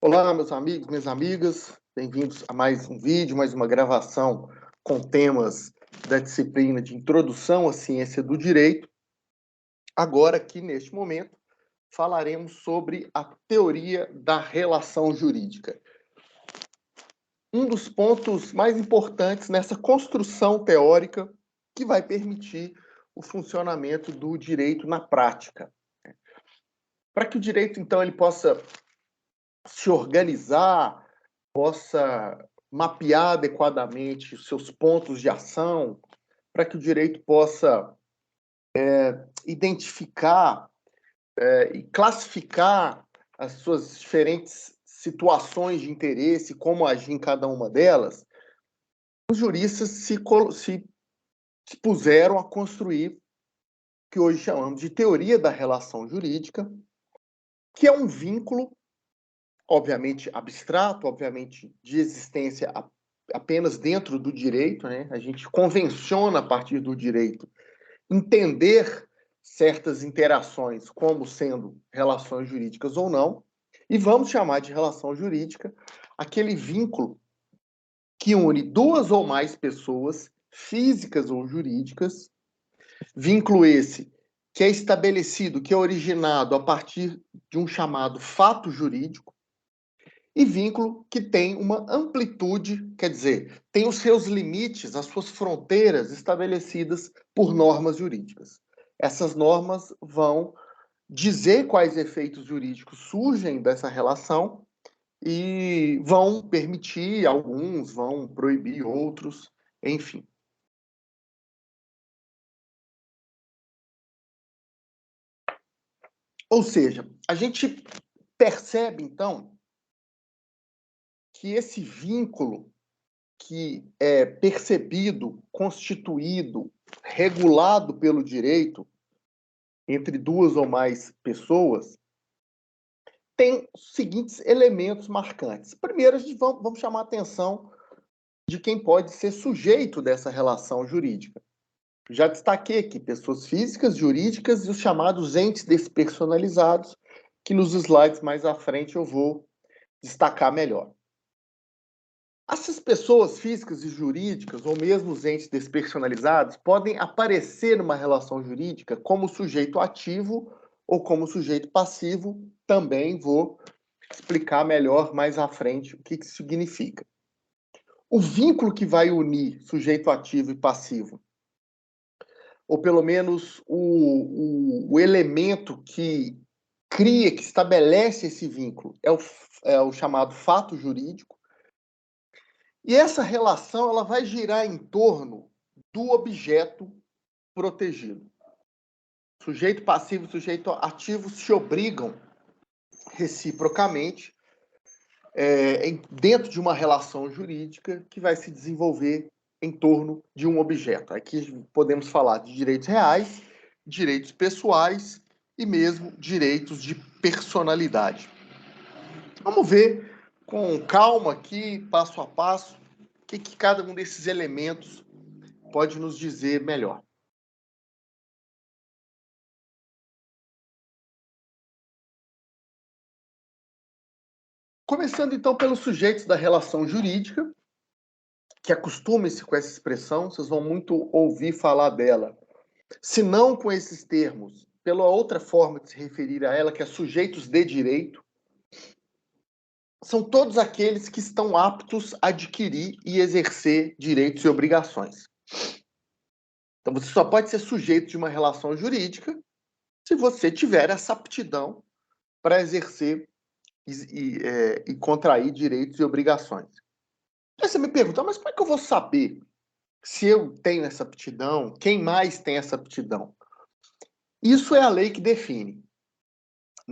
Olá, meus amigos, minhas amigas, bem-vindos a mais um vídeo, mais uma gravação com temas da disciplina de Introdução à Ciência do Direito. Agora, aqui neste momento, falaremos sobre a teoria da relação jurídica. Um dos pontos mais importantes nessa construção teórica que vai permitir o funcionamento do direito na prática. Para que o direito, então, ele possa se organizar, possa mapear adequadamente os seus pontos de ação, para que o direito possa identificar e classificar as suas diferentes situações de interesse, como agir em cada uma delas, os juristas se puseram a construir o que hoje chamamos de teoria da relação jurídica, que é um vínculo obviamente abstrato, obviamente de existência apenas dentro do direito, né? A gente convenciona a partir do direito entender certas interações como sendo relações jurídicas ou não, e vamos chamar de relação jurídica aquele vínculo que une duas ou mais pessoas, físicas ou jurídicas, vínculo esse que é estabelecido, que é originado a partir de um chamado fato jurídico, e vínculo que tem uma amplitude, quer dizer, tem os seus limites, as suas fronteiras estabelecidas por normas jurídicas. Essas normas vão dizer quais efeitos jurídicos surgem dessa relação e vão permitir alguns, vão proibir outros, enfim. Ou seja, a gente percebe, então, que esse vínculo que é percebido, constituído, regulado pelo direito entre duas ou mais pessoas, tem os seguintes elementos marcantes. Primeiro, a gente vamos chamar a atenção de quem pode ser sujeito dessa relação jurídica. Já destaquei aqui pessoas físicas, jurídicas e os chamados entes despersonalizados, que nos slides mais à frente eu vou destacar melhor. Essas pessoas físicas e jurídicas, ou mesmo os entes despersonalizados, podem aparecer numa relação jurídica como sujeito ativo ou como sujeito passivo. Também vou explicar melhor mais à frente o que isso significa. O vínculo que vai unir sujeito ativo e passivo, ou pelo menos o elemento que cria, que estabelece esse vínculo, é o chamado fato jurídico. E essa relação ela vai girar em torno do objeto protegido. Sujeito passivo e sujeito ativo se obrigam reciprocamente dentro de uma relação jurídica que vai se desenvolver em torno de um objeto. Aqui podemos falar de direitos reais, direitos pessoais e mesmo direitos de personalidade. Vamos ver com calma aqui, passo a passo, o que cada um desses elementos pode nos dizer melhor. Começando então pelos sujeitos da relação jurídica, que acostumem-se com essa expressão, vocês vão muito ouvir falar dela. Se não com esses termos, pela outra forma de se referir a ela, que é sujeitos de direito, são todos aqueles que estão aptos a adquirir e exercer direitos e obrigações. Então você só pode ser sujeito de uma relação jurídica se você tiver essa aptidão para exercer e contrair direitos e obrigações. Aí você me pergunta, mas como é que eu vou saber se eu tenho essa aptidão? Quem mais tem essa aptidão? Isso é a lei que define.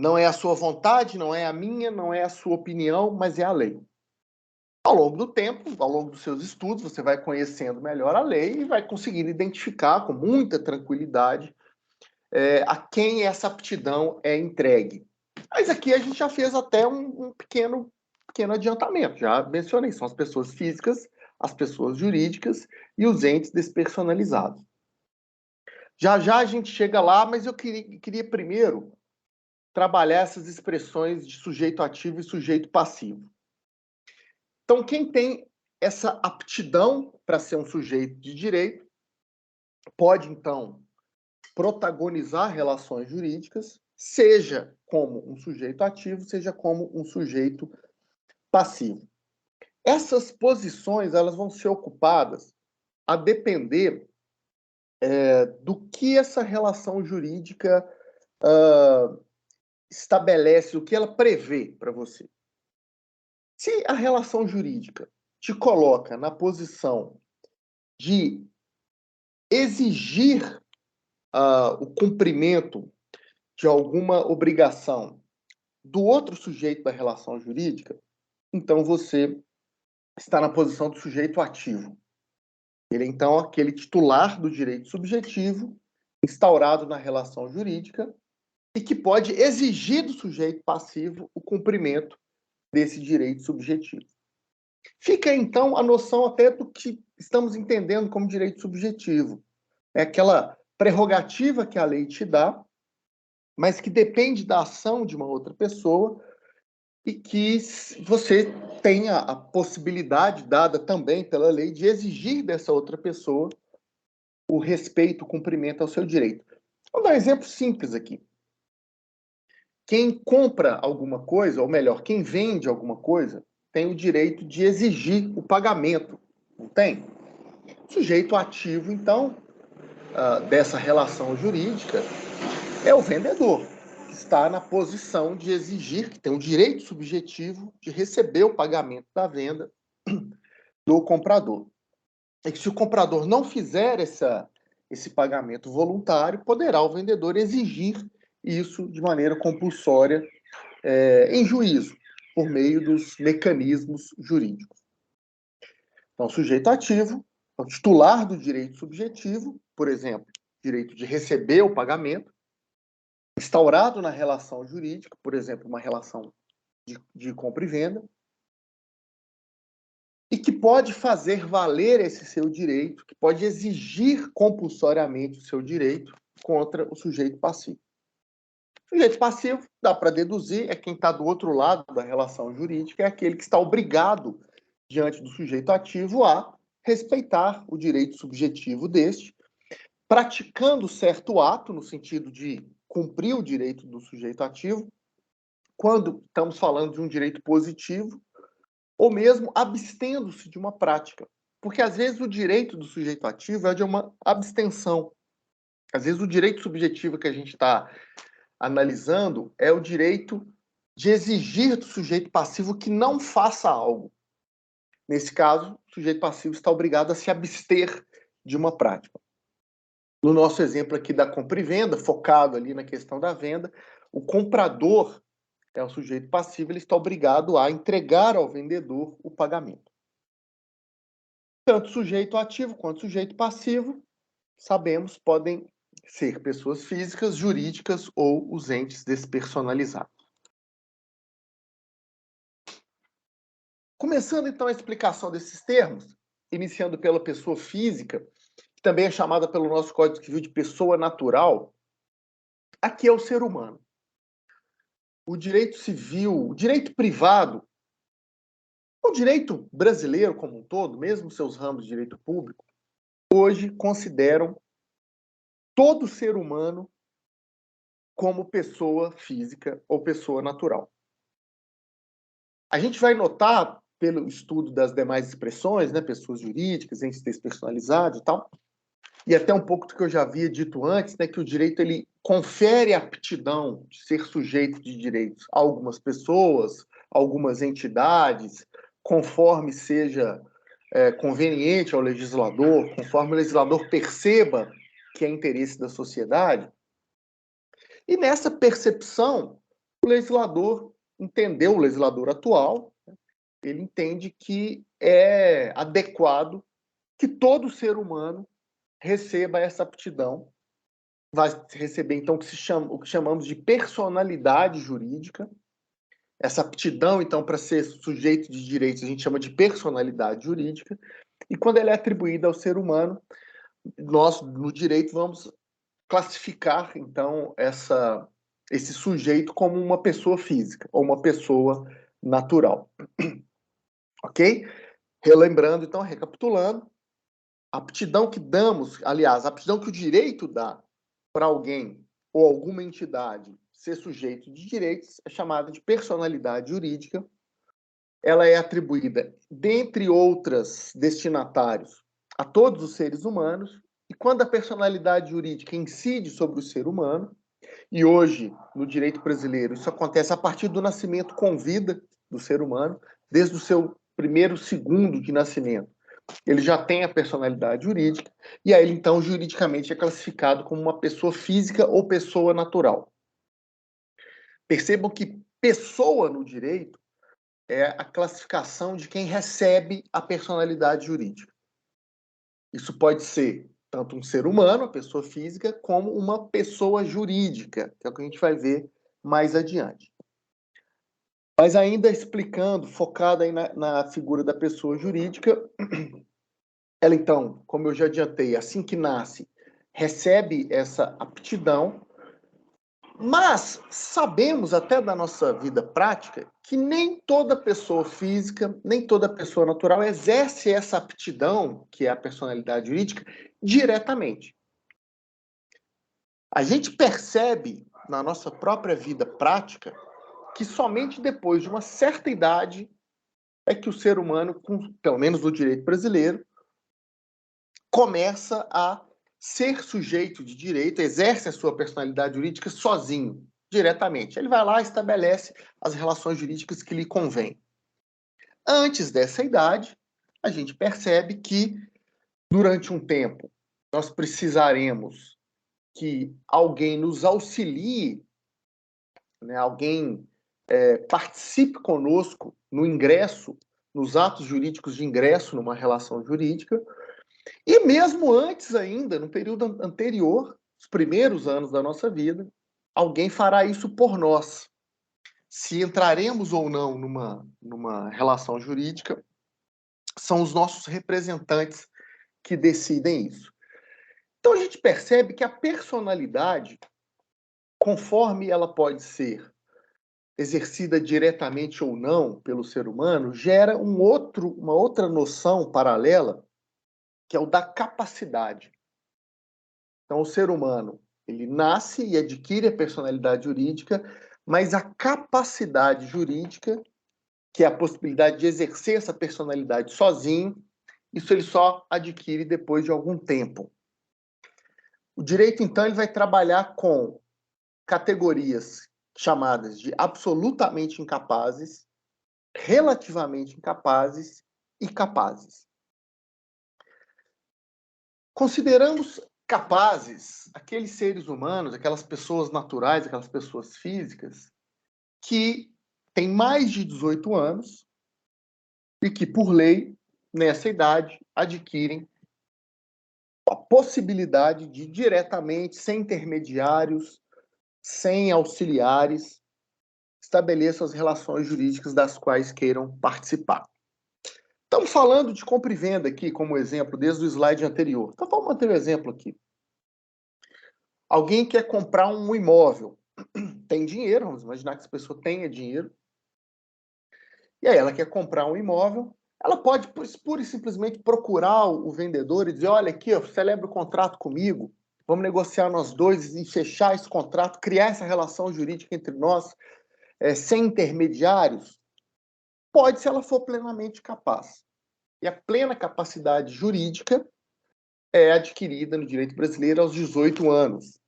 Não é a sua vontade, não é a minha, não é a sua opinião, mas é a lei. Ao longo do tempo, ao longo dos seus estudos, você vai conhecendo melhor a lei e vai conseguindo identificar com muita tranquilidade a quem essa aptidão é entregue. Mas aqui a gente já fez até um pequeno adiantamento. Já mencionei, são as pessoas físicas, as pessoas jurídicas e os entes despersonalizados. Já já a gente chega lá, mas eu queria primeiro trabalhar essas expressões de sujeito ativo e sujeito passivo. Então, quem tem essa aptidão para ser um sujeito de direito pode, então, protagonizar relações jurídicas, seja como um sujeito ativo, seja como um sujeito passivo. Essas posições elas vão ser ocupadas a depender do que essa relação jurídica estabelece, o que ela prevê para você. Se a relação jurídica te coloca na posição de exigir o cumprimento de alguma obrigação do outro sujeito da relação jurídica, então você está na posição do sujeito ativo. Ele é, então, aquele titular do direito subjetivo instaurado na relação jurídica e que pode exigir do sujeito passivo o cumprimento desse direito subjetivo. Fica, então, a noção até do que estamos entendendo como direito subjetivo. É aquela prerrogativa que a lei te dá, mas que depende da ação de uma outra pessoa e que você tem a possibilidade, dada também pela lei, de exigir dessa outra pessoa o respeito, o cumprimento ao seu direito. Vou dar um exemplo simples aqui. Quem compra alguma coisa, ou melhor, quem vende alguma coisa, tem o direito de exigir o pagamento, não tem? O sujeito ativo, então, dessa relação jurídica é o vendedor, que está na posição de exigir, que tem o direito subjetivo de receber o pagamento da venda do comprador. E que se o comprador não fizer esse pagamento voluntário, poderá o vendedor exigir isso de maneira compulsória em juízo, por meio dos mecanismos jurídicos. Então, o sujeito ativo, o titular do direito subjetivo, por exemplo, direito de receber o pagamento, instaurado na relação jurídica, por exemplo, uma relação de compra e venda, e que pode fazer valer esse seu direito, que pode exigir compulsoriamente o seu direito contra o sujeito passivo. O sujeito passivo, dá para deduzir, é quem está do outro lado da relação jurídica, é aquele que está obrigado, diante do sujeito ativo, a respeitar o direito subjetivo deste, praticando certo ato, no sentido de cumprir o direito do sujeito ativo, quando estamos falando de um direito positivo, ou mesmo abstendo-se de uma prática. Porque, às vezes, o direito do sujeito ativo é de uma abstenção. Às vezes, o direito subjetivo que a gente está analisando é o direito de exigir do sujeito passivo que não faça algo. Nesse caso, o sujeito passivo está obrigado a se abster de uma prática. No nosso exemplo aqui da compra e venda, focado ali na questão da venda, o comprador é o sujeito passivo, ele está obrigado a entregar ao vendedor o pagamento. Tanto sujeito ativo quanto sujeito passivo, sabemos, podem ser pessoas físicas, jurídicas ou os entes despersonalizados. Começando, então, a explicação desses termos, iniciando pela pessoa física, que também é chamada pelo nosso Código Civil de pessoa natural, aqui é o ser humano. O direito civil, o direito privado, o direito brasileiro como um todo, mesmo seus ramos de direito público, hoje consideram todo ser humano como pessoa física ou pessoa natural. A gente vai notar, pelo estudo das demais expressões, né, pessoas jurídicas, entes despersonalizados e tal, e até um pouco do que eu já havia dito antes, né, que o direito ele confere a aptidão de ser sujeito de direitos a algumas pessoas, algumas entidades, conforme seja conveniente ao legislador, conforme o legislador perceba que é interesse da sociedade. E nessa percepção, o legislador entendeu, o legislador atual, ele entende que é adequado que todo ser humano receba essa aptidão, vai receber, então, o que chamamos de personalidade jurídica. Essa aptidão, então, para ser sujeito de direitos, a gente chama de personalidade jurídica, e quando ela é atribuída ao ser humano, nós, no direito, vamos classificar, então, essa esse sujeito como uma pessoa física ou uma pessoa natural. Ok? Relembrando, então, recapitulando, a aptidão que damos, aliás, a aptidão que o direito dá para alguém ou alguma entidade ser sujeito de direitos é chamada de personalidade jurídica. Ela é atribuída, dentre outros destinatários, a todos os seres humanos, e quando a personalidade jurídica incide sobre o ser humano, e hoje, no direito brasileiro, isso acontece a partir do nascimento com vida do ser humano, desde o seu primeiro segundo de nascimento. Ele já tem a personalidade jurídica, e aí, então, juridicamente é classificado como uma pessoa física ou pessoa natural. Percebam que pessoa no direito é a classificação de quem recebe a personalidade jurídica. Isso pode ser tanto um ser humano, a pessoa física, como uma pessoa jurídica, que é o que a gente vai ver mais adiante. Mas ainda explicando, focado aí na figura da pessoa jurídica, ela então, como eu já adiantei, assim que nasce, recebe essa aptidão, mas sabemos até da nossa vida prática que nem toda pessoa física, nem toda pessoa natural exerce essa aptidão, que é a personalidade jurídica, diretamente. A gente percebe na nossa própria vida prática que somente depois de uma certa idade é que o ser humano, pelo menos no direito brasileiro, começa a ser sujeito de direito, exerce a sua personalidade jurídica sozinho, diretamente. Ele vai lá e estabelece as relações jurídicas que lhe convém. Antes dessa idade, a gente percebe que, durante um tempo, nós precisaremos que alguém nos auxilie, né, alguém participe conosco no ingresso, nos atos jurídicos de ingresso numa relação jurídica, e mesmo antes ainda, no período anterior, os primeiros anos da nossa vida, alguém fará isso por nós. Se entraremos ou não numa relação jurídica, são os nossos representantes que decidem isso. Então a gente percebe que a personalidade, conforme ela pode ser exercida diretamente ou não pelo ser humano, gera uma outra noção paralela, que é o da capacidade. Então, o ser humano, ele nasce e adquire a personalidade jurídica, mas a capacidade jurídica, que é a possibilidade de exercer essa personalidade sozinho, isso ele só adquire depois de algum tempo. O direito, então, ele vai trabalhar com categorias chamadas de absolutamente incapazes, relativamente incapazes e capazes. Consideramos capazes aqueles seres humanos, aquelas pessoas naturais, aquelas pessoas físicas, que têm mais de 18 anos e que, por lei, nessa idade, adquirem a possibilidade de diretamente, sem intermediários, sem auxiliares, estabeleçam as relações jurídicas das quais queiram participar. Estamos falando de compra e venda aqui, como exemplo, desde o slide anterior. Então, vamos manter o exemplo aqui. Alguém quer comprar um imóvel, tem dinheiro, vamos imaginar que essa pessoa tenha dinheiro, e aí ela quer comprar um imóvel, ela pode pura e simplesmente procurar o vendedor e dizer, olha aqui, ó, celebra o contrato comigo, vamos negociar nós dois e fechar esse contrato, criar essa relação jurídica entre nós, sem intermediários. Pode, se ela for plenamente capaz. E a plena capacidade jurídica é adquirida no direito brasileiro aos 18 anos.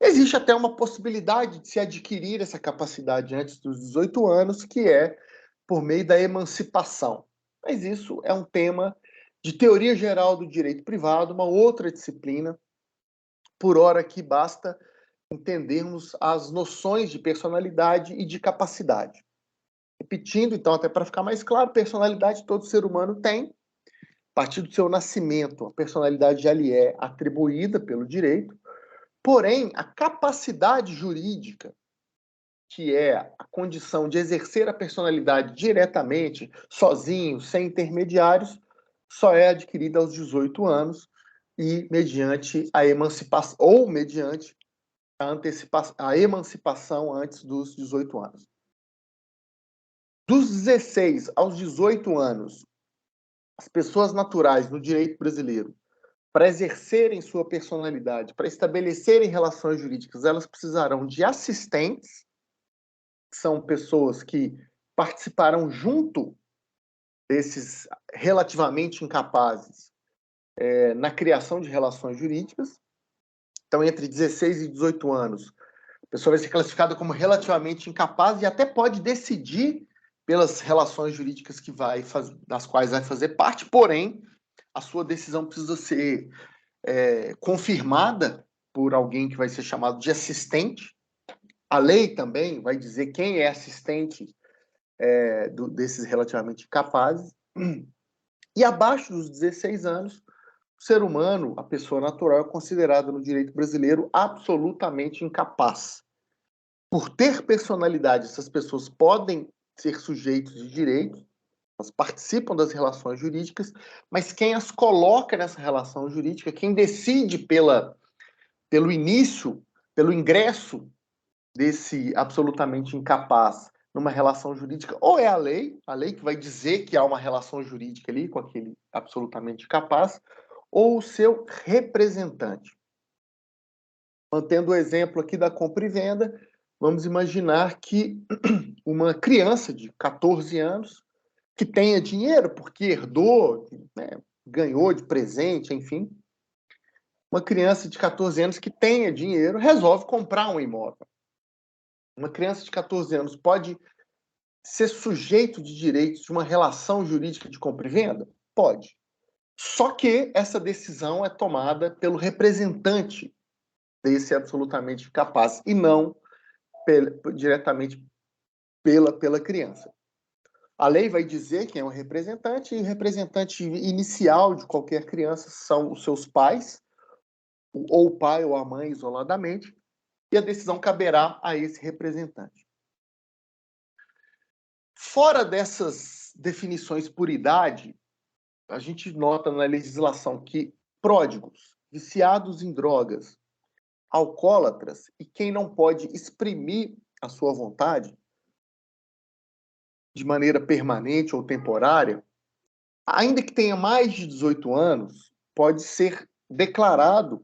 Existe até uma possibilidade de se adquirir essa capacidade antes dos 18 anos, que é por meio da emancipação. Mas isso é um tema de teoria geral do direito privado, uma outra disciplina. Por hora que basta entendermos as noções de personalidade e de capacidade. Repetindo, então, até para ficar mais claro, personalidade todo ser humano tem. A partir do seu nascimento, a personalidade já lhe é atribuída pelo direito. Porém, a capacidade jurídica, que é a condição de exercer a personalidade diretamente, sozinho, sem intermediários, só é adquirida aos 18 anos e mediante a emancipação, ou mediante a emancipação antes dos 18 anos. Dos 16 aos 18 anos, as pessoas naturais no direito brasileiro, para exercerem sua personalidade, para estabelecerem relações jurídicas, elas precisarão de assistentes, que são pessoas que participarão junto desses relativamente incapazes na criação de relações jurídicas. Então, entre 16 e 18 anos, a pessoa vai ser classificada como relativamente incapaz e até pode decidir pelas relações jurídicas das quais vai fazer parte, porém, a sua decisão precisa ser confirmada por alguém que vai ser chamado de assistente. A lei também vai dizer quem é assistente desses relativamente incapazes. E abaixo dos 16 anos, o ser humano, a pessoa natural, é considerada no direito brasileiro absolutamente incapaz. Por ter personalidade, essas pessoas podem ser sujeitos de direito, elas participam das relações jurídicas, mas quem as coloca nessa relação jurídica, quem decide pelo início, pelo ingresso desse absolutamente incapaz numa relação jurídica, ou é a lei que vai dizer que há uma relação jurídica ali com aquele absolutamente incapaz, ou o seu representante. Mantendo o exemplo aqui da compra e venda, vamos imaginar que uma criança de 14 anos que tenha dinheiro porque herdou, né, ganhou de presente, enfim, uma criança de 14 anos que tenha dinheiro resolve comprar um imóvel. Uma criança de 14 anos pode ser sujeito de direitos de uma relação jurídica de compra e venda? Pode. Só que essa decisão é tomada pelo representante desse absolutamente capaz e não diretamente pela criança. A lei vai dizer quem é o representante, e o representante inicial de qualquer criança são os seus pais, ou o pai ou a mãe isoladamente, e a decisão caberá a esse representante. Fora dessas definições por idade, a gente nota na legislação que pródigos, viciados em drogas, alcoólatras e quem não pode exprimir a sua vontade de maneira permanente ou temporária, ainda que tenha mais de 18 anos, pode ser declarado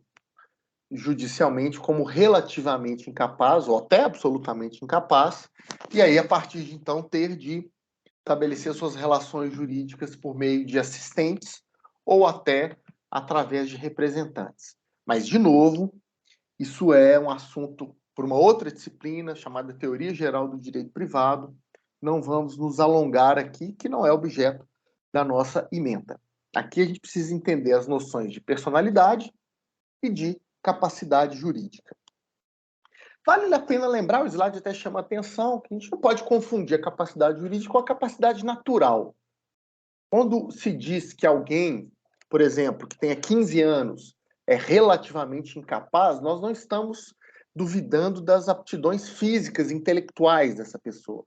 judicialmente como relativamente incapaz ou até absolutamente incapaz, e aí, a partir de então, ter de estabelecer suas relações jurídicas por meio de assistentes ou até através de representantes. Mas, de novo, isso é um assunto para uma outra disciplina chamada Teoria Geral do Direito Privado. Não vamos nos alongar aqui, que não é objeto da nossa ementa. Aqui a gente precisa entender as noções de personalidade e de capacidade jurídica. Vale a pena lembrar, o slide até chama a atenção, que a gente não pode confundir a capacidade jurídica com a capacidade natural. Quando se diz que alguém, por exemplo, que tenha 15 anos, é relativamente incapaz, nós não estamos duvidando das aptidões físicas e intelectuais dessa pessoa.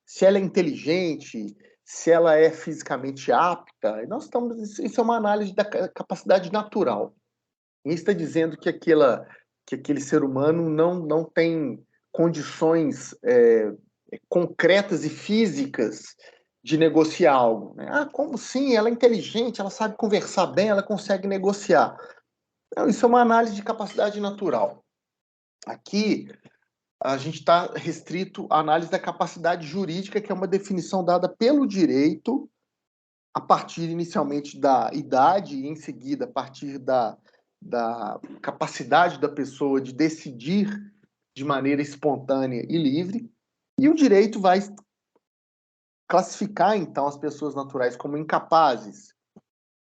Se ela é inteligente, se ela é fisicamente apta, isso é uma análise da capacidade natural. Ninguém está dizendo que aquele ser humano não tem condições concretas e físicas de negociar algo. Né? Como sim? Ela é inteligente, ela sabe conversar bem, ela consegue negociar. Não, isso é uma análise de capacidade natural. Aqui, a gente está restrito à análise da capacidade jurídica, que é uma definição dada pelo direito, a partir inicialmente da idade e em seguida a partir da capacidade da pessoa de decidir de maneira espontânea e livre, e o direito vai classificar, então, as pessoas naturais como incapazes,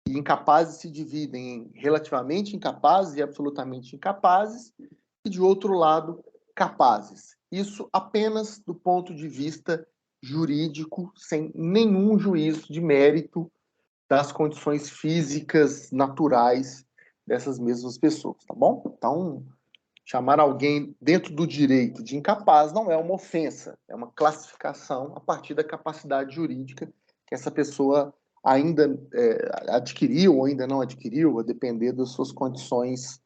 e incapazes se dividem em relativamente incapazes e absolutamente incapazes, e, de outro lado, capazes. Isso apenas do ponto de vista jurídico, sem nenhum juízo de mérito das condições físicas naturais dessas mesmas pessoas, tá bom? Então, chamar alguém dentro do direito de incapaz não é uma ofensa, é uma classificação a partir da capacidade jurídica que essa pessoa ainda adquiriu ou ainda não adquiriu, a depender das suas condições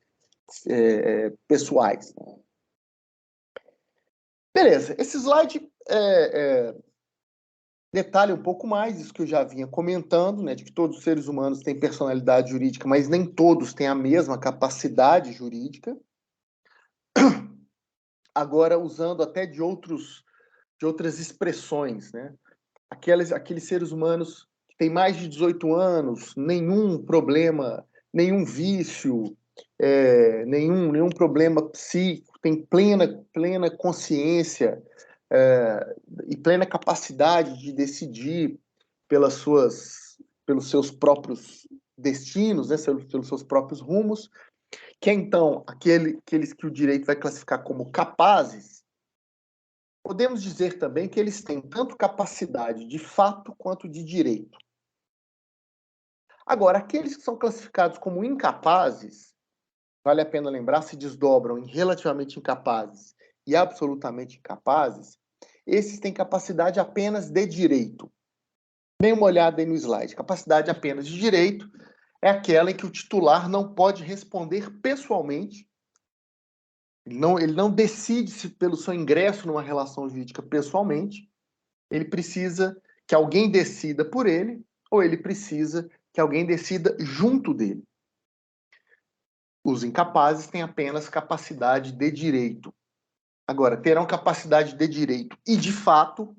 pessoais. Né? Beleza, esse slide detalha um pouco mais isso que eu já vinha comentando, né, de que todos os seres humanos têm personalidade jurídica, mas nem todos têm a mesma capacidade jurídica. Agora, usando até de outras expressões, né? Aqueles seres humanos que têm mais de 18 anos, nenhum problema, nenhum vício, nenhum problema psíquico, tem plena consciência e plena capacidade de decidir pelos seus próprios destinos, né, pelos seus próprios rumos, que é então aqueles que o direito vai classificar como capazes. Podemos dizer também que eles têm tanto capacidade de fato quanto de direito. Agora, aqueles que são classificados como incapazes, vale a pena lembrar, se desdobram em relativamente incapazes e absolutamente incapazes, esses têm capacidade apenas de direito. Dê uma olhada aí no slide. Capacidade apenas de direito é aquela em que o titular não pode responder pessoalmente. Ele não decide se pelo seu ingresso numa relação jurídica pessoalmente. Ele precisa que alguém decida por ele, ou ele precisa que alguém decida junto dele. Os incapazes têm apenas capacidade de direito. Agora, terão capacidade de direito e, de fato,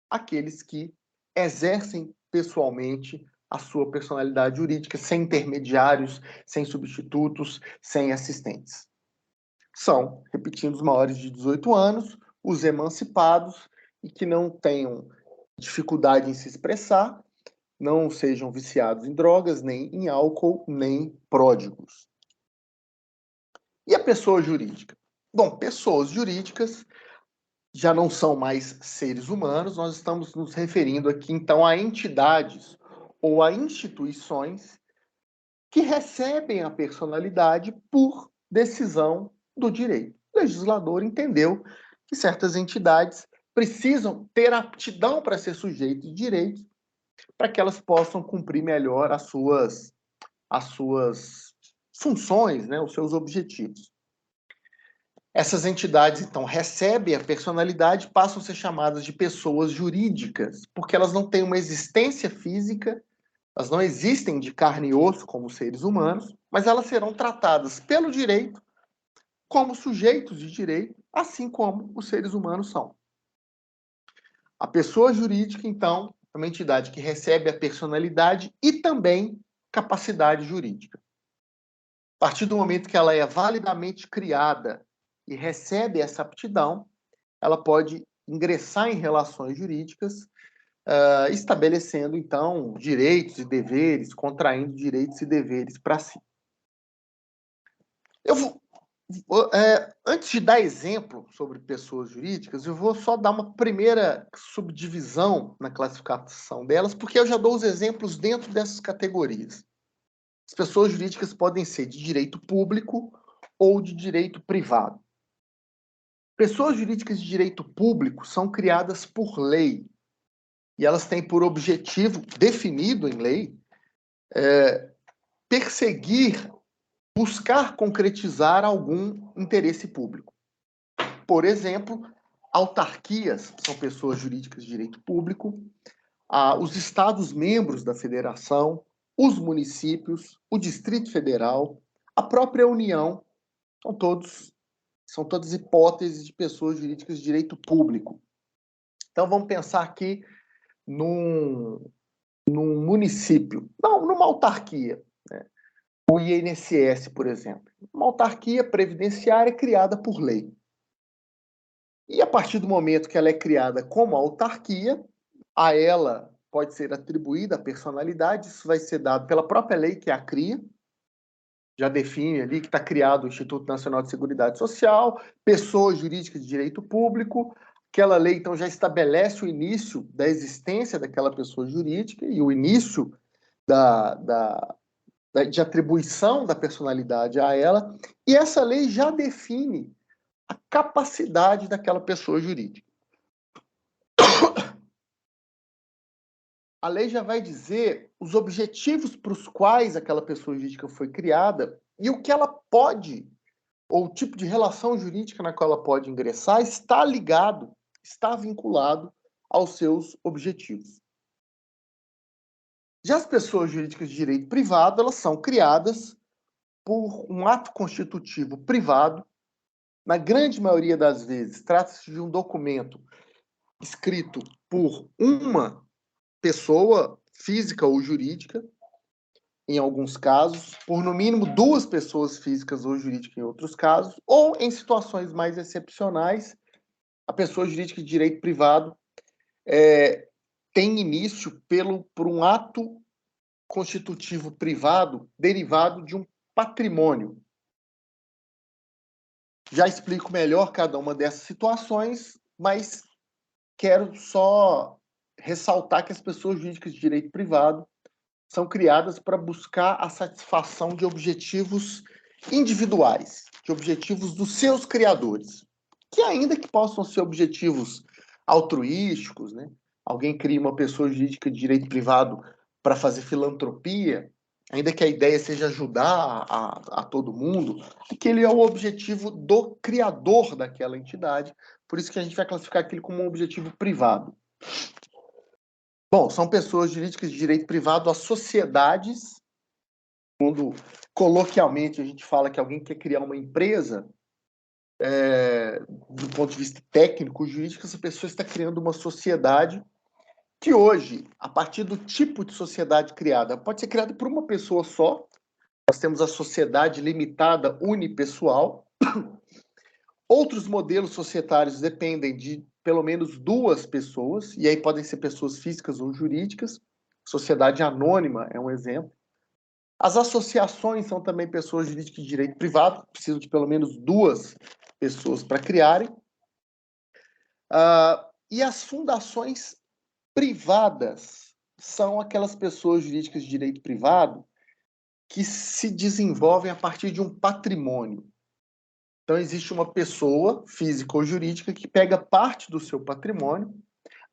aqueles que exercem pessoalmente a sua personalidade jurídica, sem intermediários, sem substitutos, sem assistentes. São, repetindo, os maiores de 18 anos, os emancipados e que não tenham dificuldade em se expressar, não sejam viciados em drogas, nem em álcool, nem pródigos. E a pessoa jurídica? Bom, pessoas jurídicas já não são mais seres humanos, nós estamos nos referindo aqui, então, a entidades ou a instituições que recebem a personalidade por decisão do direito. O legislador entendeu que certas entidades precisam ter aptidão para ser sujeitos de direito para que elas possam cumprir melhor as suas funções, né, os seus objetivos. Essas entidades, então, recebem a personalidade e passam a ser chamadas de pessoas jurídicas, porque elas não têm uma existência física, elas não existem de carne e osso como seres humanos, mas elas serão tratadas pelo direito como sujeitos de direito, assim como os seres humanos são. A pessoa jurídica, então, é uma entidade que recebe a personalidade e também capacidade jurídica. A partir do momento que ela é validamente criada e recebe essa aptidão, ela pode ingressar em relações jurídicas, estabelecendo, então, direitos e deveres, contraindo direitos e deveres para si. Antes de dar exemplo sobre pessoas jurídicas, eu vou só dar uma primeira subdivisão na classificação delas, porque eu já dou os exemplos dentro dessas categorias. As pessoas jurídicas podem ser de direito público ou de direito privado. Pessoas jurídicas de direito público são criadas por lei e elas têm por objetivo, definido em lei, perseguir, buscar concretizar algum interesse público. Por exemplo, autarquias são pessoas jurídicas de direito público, os Estados-membros da Federação, os municípios, o Distrito Federal, a própria União, são todas hipóteses de pessoas jurídicas de direito público. Então, vamos pensar aqui num município, não, numa autarquia, né? O INSS, por exemplo. Uma autarquia previdenciária criada por lei. E a partir do momento que ela é criada como autarquia, a ela pode ser atribuída a personalidade, isso vai ser dado pela própria lei que a cria, já define ali que está criado o Instituto Nacional de Seguridade Social, pessoa jurídica de direito público, aquela lei então já estabelece o início da existência daquela pessoa jurídica e o início de atribuição da personalidade a ela, e essa lei já define a capacidade daquela pessoa jurídica. A lei já vai dizer os objetivos para os quais aquela pessoa jurídica foi criada e o que ela pode ou o tipo de relação jurídica na qual ela pode ingressar está ligado, está vinculado aos seus objetivos. Já as pessoas jurídicas de direito privado, elas são criadas por um ato constitutivo privado. Na grande maioria das vezes, trata-se de um documento escrito por uma pessoa física ou jurídica, em alguns casos, por no mínimo duas pessoas físicas ou jurídicas em outros casos, ou em situações mais excepcionais, a pessoa jurídica de direito privado tem início por um ato constitutivo privado derivado de um patrimônio. Já explico melhor cada uma dessas situações, mas quero só ressaltar que as pessoas jurídicas de direito privado são criadas para buscar a satisfação de objetivos individuais, de objetivos dos seus criadores, que ainda que possam ser objetivos altruísticos, né? Alguém cria uma pessoa jurídica de direito privado para fazer filantropia, ainda que a ideia seja ajudar a todo mundo, aquele é o objetivo do criador daquela entidade, por isso que a gente vai classificar aquilo como um objetivo privado. Bom, são pessoas jurídicas de direito privado, as sociedades, quando coloquialmente a gente fala que alguém quer criar uma empresa, do ponto de vista técnico, jurídico, essa pessoa está criando uma sociedade que hoje, a partir do tipo de sociedade criada, pode ser criada por uma pessoa só. Nós temos a sociedade limitada unipessoal. Outros modelos societários dependem de pelo menos duas pessoas, e aí podem ser pessoas físicas ou jurídicas. Sociedade anônima é um exemplo. As associações são também pessoas jurídicas de direito privado, precisam de pelo menos duas pessoas para criarem. E as fundações privadas são aquelas pessoas jurídicas de direito privado que se desenvolvem a partir de um patrimônio. Então, existe uma pessoa física ou jurídica que pega parte do seu patrimônio,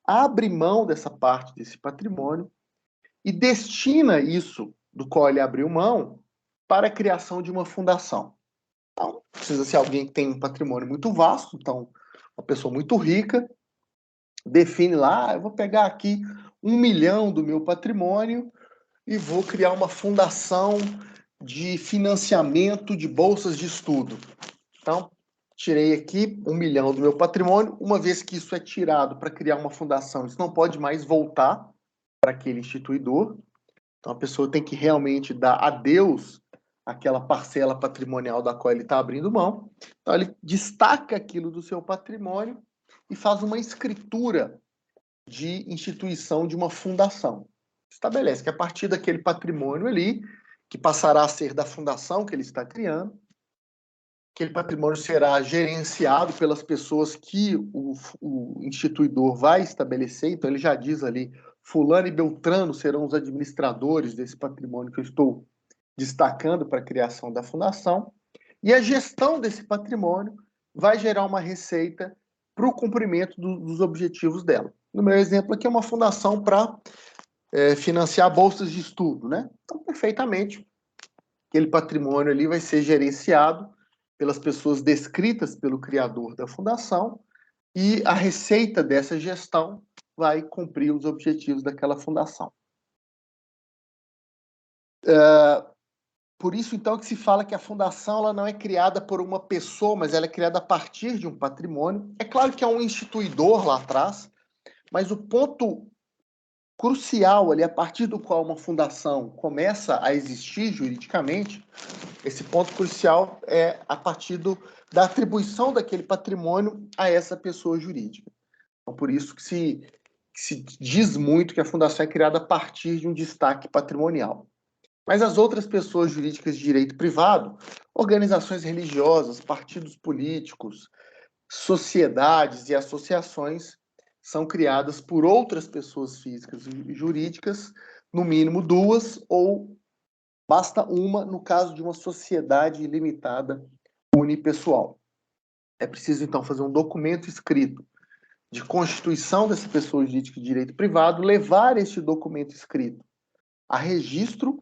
abre mão dessa parte desse patrimônio e destina isso do qual ele abriu mão para a criação de uma fundação. Então, precisa ser alguém que tem um patrimônio muito vasto, então, uma pessoa muito rica, define lá, eu vou pegar aqui 1 milhão do meu patrimônio e vou criar uma fundação de financiamento de bolsas de estudo. Então, tirei aqui 1 milhão do meu patrimônio, uma vez que isso é tirado para criar uma fundação, isso não pode mais voltar para aquele instituidor. Então, a pessoa tem que realmente dar adeus àquela parcela patrimonial da qual ele está abrindo mão. Então, ele destaca aquilo do seu patrimônio e faz uma escritura de instituição de uma fundação. Estabelece que a partir daquele patrimônio ali, que passará a ser da fundação que ele está criando, aquele patrimônio será gerenciado pelas pessoas que o instituidor vai estabelecer. Então, ele já diz ali, fulano e beltrano serão os administradores desse patrimônio que eu estou destacando para a criação da fundação. E a gestão desse patrimônio vai gerar uma receita para o cumprimento dos objetivos dela. No meu exemplo aqui é uma fundação para financiar bolsas de estudo, né? Então, perfeitamente, aquele patrimônio ali vai ser gerenciado pelas pessoas descritas pelo criador da fundação e a receita dessa gestão vai cumprir os objetivos daquela fundação. Por isso, então, que se fala que a fundação ela não é criada por uma pessoa, mas ela é criada a partir de um patrimônio. É claro que há um instituidor lá atrás, mas o ponto crucial ali, a partir do qual uma fundação começa a existir juridicamente, esse ponto crucial é a partir da atribuição daquele patrimônio a essa pessoa jurídica. Então, por isso que se diz muito que a fundação é criada a partir de um destaque patrimonial. Mas as outras pessoas jurídicas de direito privado, organizações religiosas, partidos políticos, sociedades e associações, são criadas por outras pessoas físicas e jurídicas, no mínimo duas, ou basta uma no caso de uma sociedade limitada unipessoal. É preciso, então, fazer um documento escrito de constituição dessa pessoa jurídica de direito privado, levar este documento escrito a registro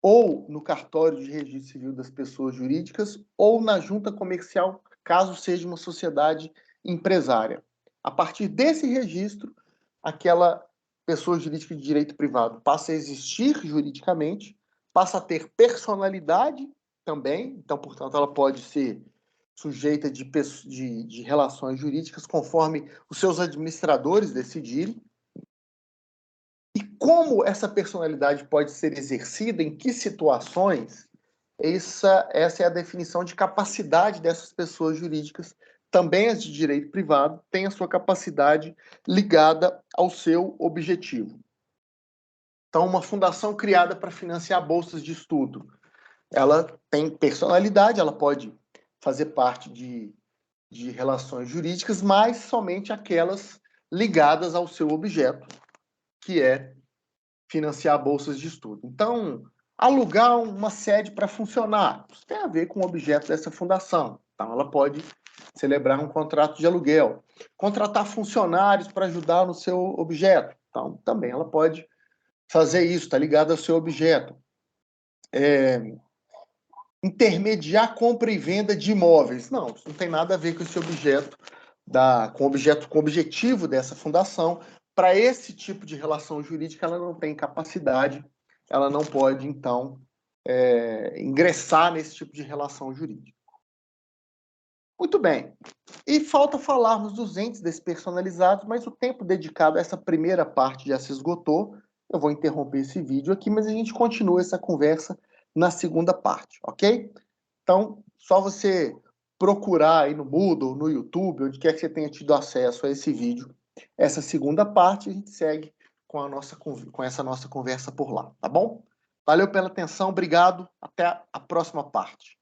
ou no cartório de registro civil das pessoas jurídicas, ou na junta comercial, caso seja uma sociedade empresária. A partir desse registro, aquela pessoa jurídica de direito privado passa a existir juridicamente, passa a ter personalidade também, então, portanto, ela pode ser sujeita de relações jurídicas conforme os seus administradores decidirem. E como essa personalidade pode ser exercida, em que situações, essa é a definição de capacidade dessas pessoas jurídicas, também as de direito privado, têm a sua capacidade ligada ao seu objetivo. Então, uma fundação criada para financiar bolsas de estudo, ela tem personalidade, ela pode fazer parte de relações jurídicas, mas somente aquelas ligadas ao seu objeto, que é financiar bolsas de estudo. Então, alugar uma sede para funcionar, isso tem a ver com o objeto dessa fundação. Então, ela pode celebrar um contrato de aluguel. Contratar funcionários para ajudar no seu objeto. Então, também ela pode fazer isso, está ligado ao seu objeto. Intermediar compra e venda de imóveis. Não, isso não tem nada a ver com esse objeto, com o objetivo dessa fundação. Para esse tipo de relação jurídica, ela não tem capacidade, ela não pode, então, ingressar nesse tipo de relação jurídica. Muito bem. E falta falarmos dos entes despersonalizados, mas o tempo dedicado a essa primeira parte já se esgotou. Eu vou interromper esse vídeo aqui, mas a gente continua essa conversa na segunda parte, ok? Então, só você procurar aí no Moodle, no YouTube, onde quer que você tenha tido acesso a esse vídeo, essa segunda parte, a gente segue com essa nossa conversa por lá, tá bom? Valeu pela atenção, obrigado, até a próxima parte.